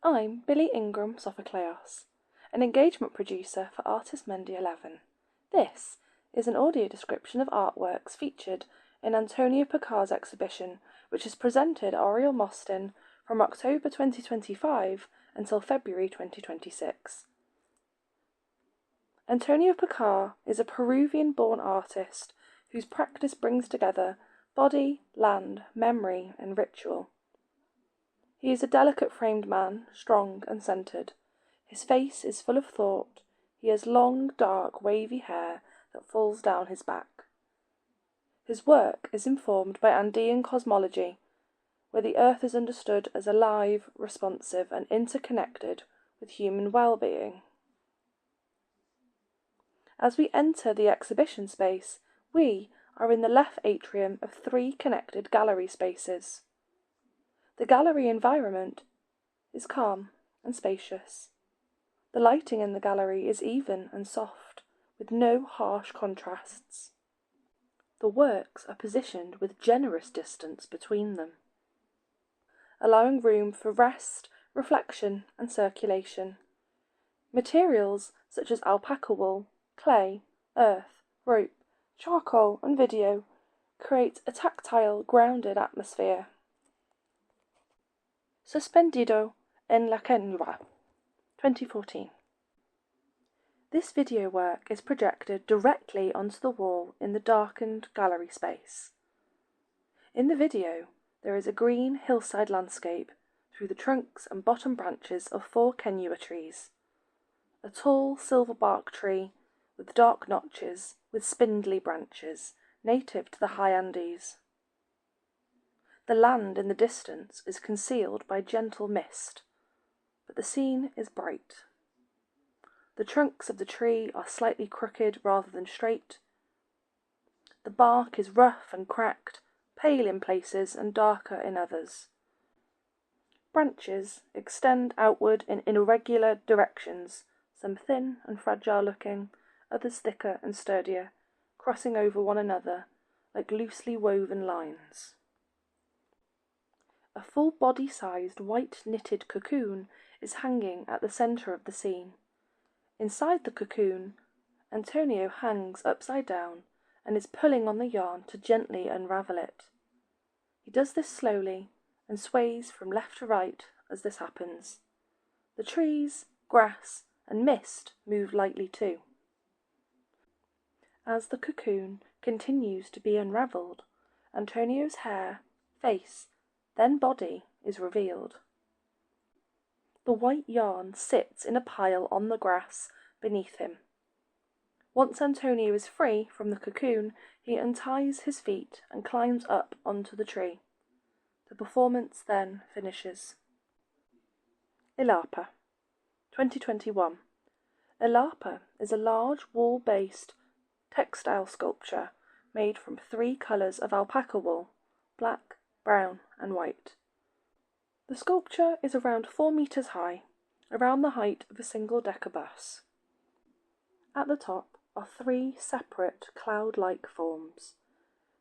I'm Billy Ingram Sophocleos, an engagement producer for Artist Mundi 11. This is an audio description of artworks featured in Antonio Paucar's exhibition, which is presented at Oriel Mostyn from October 2025 until February 2026. Antonio Paucar is a Peruvian-born artist whose practice brings together body, land, memory, and ritual. He is a delicate-framed man, strong and centred. His face is full of thought. He has long, dark, wavy hair that falls down his back. His work is informed by Andean cosmology, where the earth is understood as alive, responsive, and interconnected with human well-being. As we enter the exhibition space, we are in the left atrium of 3 connected gallery spaces. The gallery environment is calm and spacious. The lighting in the gallery is even and soft, with no harsh contrasts. The works are positioned with generous distance between them, allowing room for rest, reflection, and circulation. Materials such as alpaca wool, clay, earth, rope, charcoal, and video create a tactile, grounded atmosphere. Suspendido en la Quenua, 2014. This video work is projected directly onto the wall in the darkened gallery space. In the video, there is a green hillside landscape through the trunks and bottom branches of 4 Quenua trees. A tall silverbark tree with dark notches with spindly branches, native to the high Andes. The land in the distance is concealed by gentle mist, but the scene is bright. The trunks of the tree are slightly crooked rather than straight. The bark is rough and cracked, pale in places and darker in others. Branches extend outward in irregular directions, some thin and fragile looking, others thicker and sturdier, crossing over one another like loosely woven lines. A full body-sized white knitted cocoon is hanging at the centre of the scene. Inside the cocoon, Antonio hangs upside down and is pulling on the yarn to gently unravel it. He does this slowly and sways from left to right as this happens. The trees, grass, and mist move lightly too. As the cocoon continues to be unravelled, Antonio's hair, face, then body is revealed. The white yarn sits in a pile on the grass beneath him. Once Antonio is free from the cocoon, he unties his feet and climbs up onto the tree. The performance then finishes. Ilapa, 2021. Ilapa is a large wall-based textile sculpture made from 3 colours of alpaca wool, black, brown and white. The sculpture is around 4 metres high, around the height of a single-decker bus. At the top are 3 separate cloud-like forms,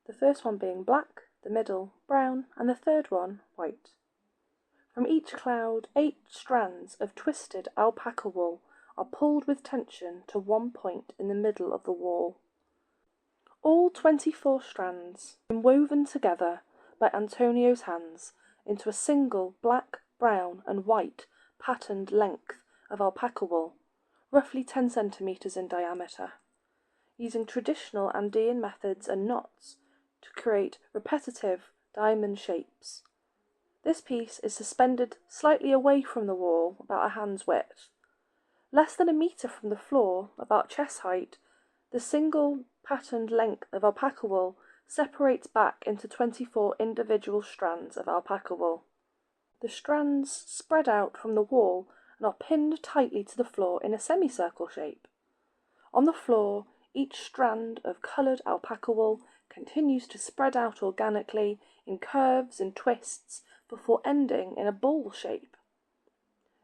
the first one being black, the middle brown, and the third one white. From each cloud, 8 strands of twisted alpaca wool are pulled with tension to one point in the middle of the wall. All 24 strands are woven together by Antonio's hands into a single black, brown and white patterned length of alpaca wool, roughly 10 centimetres in diameter, using traditional Andean methods and knots to create repetitive diamond shapes. This piece is suspended slightly away from the wall, about a hand's width. Less than a metre from the floor, about chest height, the single patterned length of alpaca wool separates back into 24 individual strands of alpaca wool. The strands spread out from the wall and are pinned tightly to the floor in a semicircle shape. On the floor, each strand of coloured alpaca wool continues to spread out organically in curves and twists before ending in a ball shape.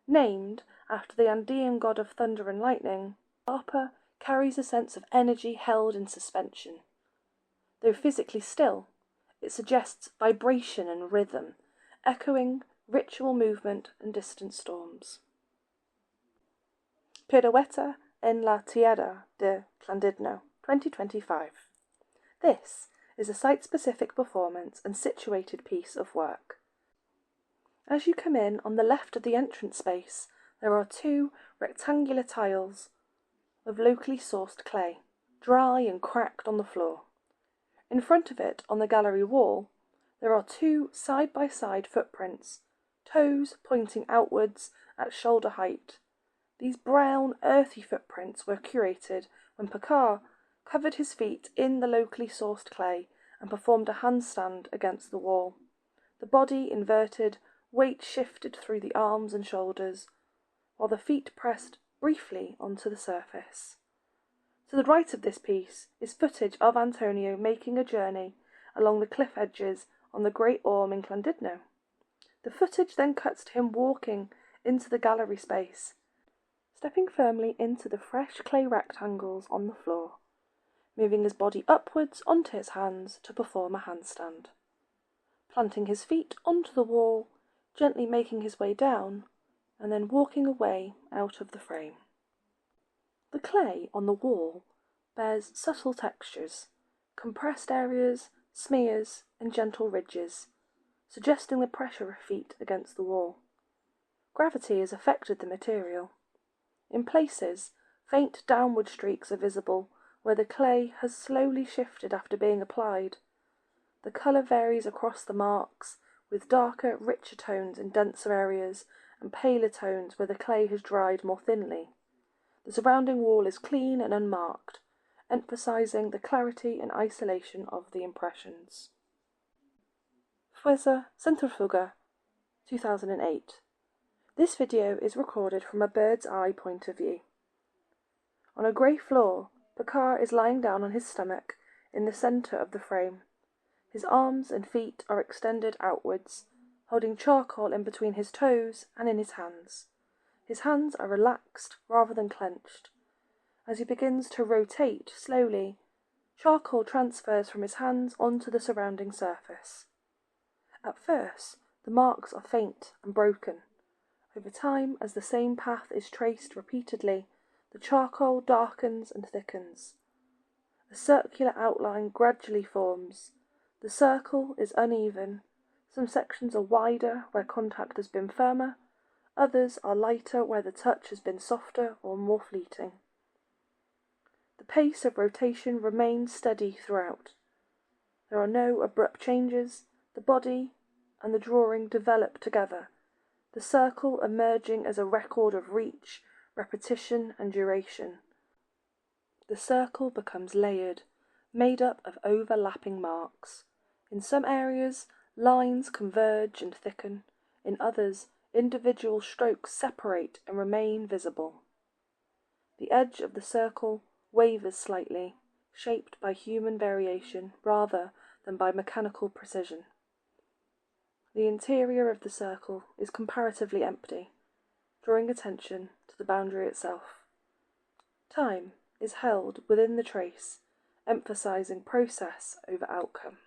Named after the Andean god of thunder and lightning, Ilapa carries a sense of energy held in suspension. Though physically still, it suggests vibration and rhythm, echoing ritual movement and distant storms. Pirueta en la Tierra de Llandudno, 2025. This is a site-specific performance and situated piece of work. As you come in, on the left of the entrance space, there are 2 rectangular tiles of locally sourced clay, dry and cracked on the floor. In front of it, on the gallery wall, there are 2 side-by-side footprints, toes pointing outwards at shoulder height. These brown, earthy footprints were curated when Paucar covered his feet in the locally sourced clay and performed a handstand against the wall. The body inverted, weight shifted through the arms and shoulders, while the feet pressed briefly onto the surface. To the right of this piece is footage of Antonio making a journey along the cliff edges on the Great Orme in Llandudno. The footage then cuts to him walking into the gallery space, stepping firmly into the fresh clay rectangles on the floor, moving his body upwards onto his hands to perform a handstand, planting his feet onto the wall, gently making his way down, and then walking away out of the frame. The clay on the wall bears subtle textures, compressed areas, smears, and gentle ridges, suggesting the pressure of feet against the wall. Gravity has affected the material. In places, faint downward streaks are visible where the clay has slowly shifted after being applied. The colour varies across the marks, with darker, richer tones in denser areas and paler tones where the clay has dried more thinly. The surrounding wall is clean and unmarked, emphasising the clarity and isolation of the impressions. Fuerza Centrifuga, 2008. This video is recorded from a bird's eye point of view. On a grey floor, Paucar is lying down on his stomach in the centre of the frame. His arms and feet are extended outwards, holding charcoal in between his toes and in his hands. His hands are relaxed rather than clenched. As he begins to rotate slowly, charcoal transfers from his hands onto the surrounding surface. At first, the marks are faint and broken. Over time, as the same path is traced repeatedly, the charcoal darkens and thickens. A circular outline gradually forms. The circle is uneven. Some sections are wider where contact has been firmer, others are lighter where the touch has been softer or more fleeting. The pace of rotation remains steady throughout. There are no abrupt changes. The body and the drawing develop together, the circle emerging as a record of reach, repetition and duration. The circle becomes layered, made up of overlapping marks. In some areas, lines converge and thicken. In others, individual strokes separate and remain visible. The edge of the circle wavers slightly, shaped by human variation rather than by mechanical precision. The interior of the circle is comparatively empty, drawing attention to the boundary itself. Time is held within the trace, emphasizing process over outcome.